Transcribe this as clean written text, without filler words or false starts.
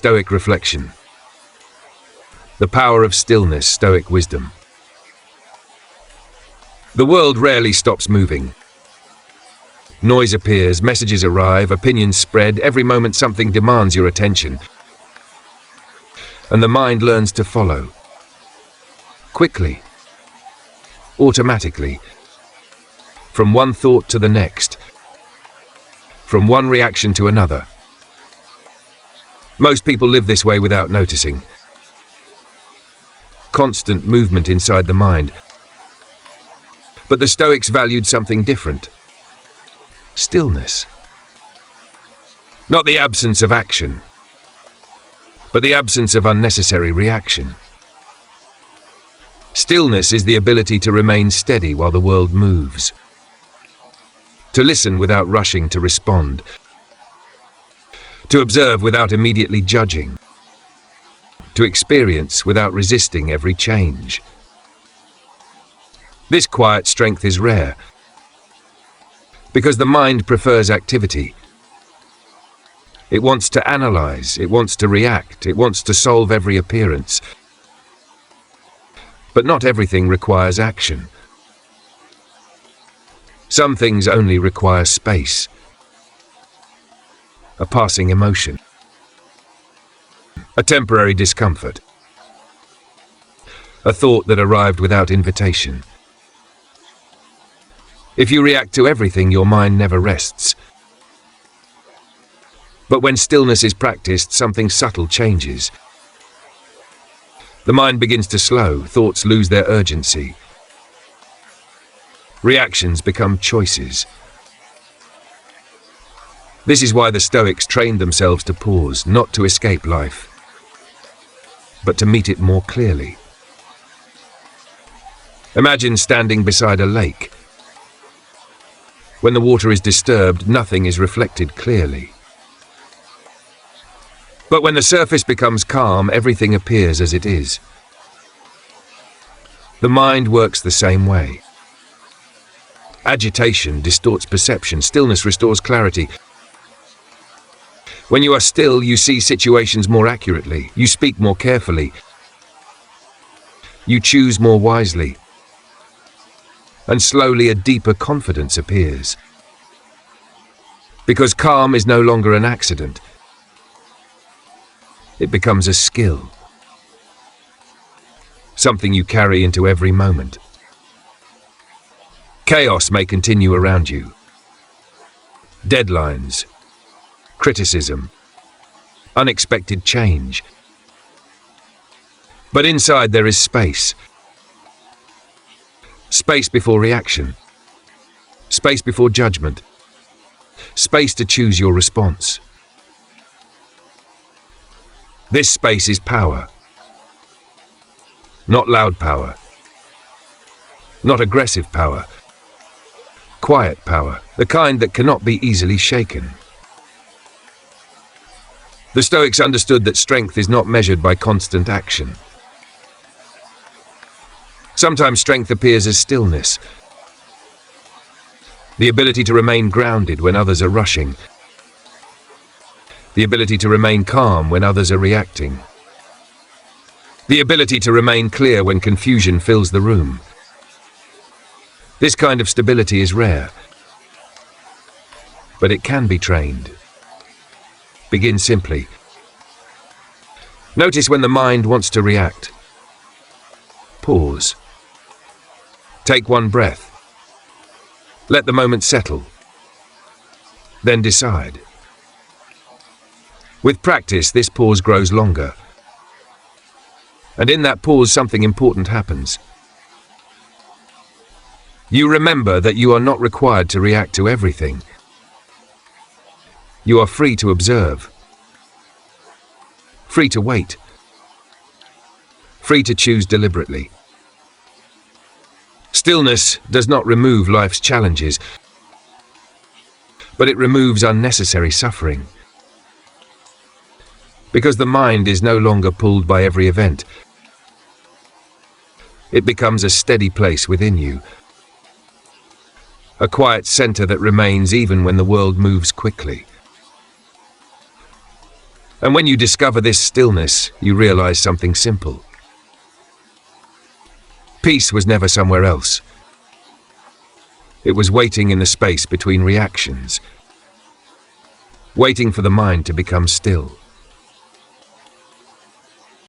Stoic reflection. The power of stillness, Stoic wisdom. The world rarely stops moving. Noise appears, messages arrive, opinions spread. Every moment something demands your attention. And the mind learns to follow. Quickly. Automatically. From one thought to the next. From one reaction to another. Most people live this way without noticing. Constant movement inside the mind. But the Stoics valued something different. Stillness. Not the absence of action, but the absence of unnecessary reaction. Stillness is the ability to remain steady while the world moves. To listen without rushing to respond. To observe without immediately judging. To experience without resisting every change. This quiet strength is rare, because the mind prefers activity. It wants to analyze, it wants to react, it wants to solve every appearance. But not everything requires action. Some things only require space, a passing emotion, a temporary discomfort, a thought that arrived without invitation. If you react to everything, your mind never rests. But when stillness is practiced, something subtle changes. The mind begins to slow, thoughts lose their urgency. Reactions become choices. This is why the Stoics trained themselves to pause, not to escape life, but to meet it more clearly. Imagine standing beside a lake. When the water is disturbed, nothing is reflected clearly. But when the surface becomes calm, everything appears as it is. The mind works the same way. Agitation distorts perception, stillness restores clarity. When you are still, you see situations more accurately, you speak more carefully, you choose more wisely. And slowly a deeper confidence appears. Because calm is no longer an accident. It becomes a skill. Something you carry into every moment. Chaos may continue around you. Deadlines, criticism, unexpected change. But inside there is space. Space before reaction. Space before judgment. Space to choose your response. This space is power. Not loud power. Not aggressive power. Quiet power, the kind that cannot be easily shaken. The Stoics understood that strength is not measured by constant action. Sometimes strength appears as stillness. The ability to remain grounded when others are rushing. The ability to remain calm when others are reacting. The ability to remain clear when confusion fills the room. This kind of stability is rare, but it can be trained. Begin simply. Notice when the mind wants to react. Pause. Take one breath. Let the moment settle. Then decide. With practice, this pause grows longer. And in that pause, something important happens. You remember that you are not required to react to everything. You are free to observe. Free to wait. Free to choose deliberately. Stillness does not remove life's challenges, but it removes unnecessary suffering. Because the mind is no longer pulled by every event. It becomes a steady place within you. A quiet center that remains even when the world moves quickly. And when you discover this stillness, you realize something simple. Peace was never somewhere else. It was waiting in the space between reactions, waiting for the mind to become still.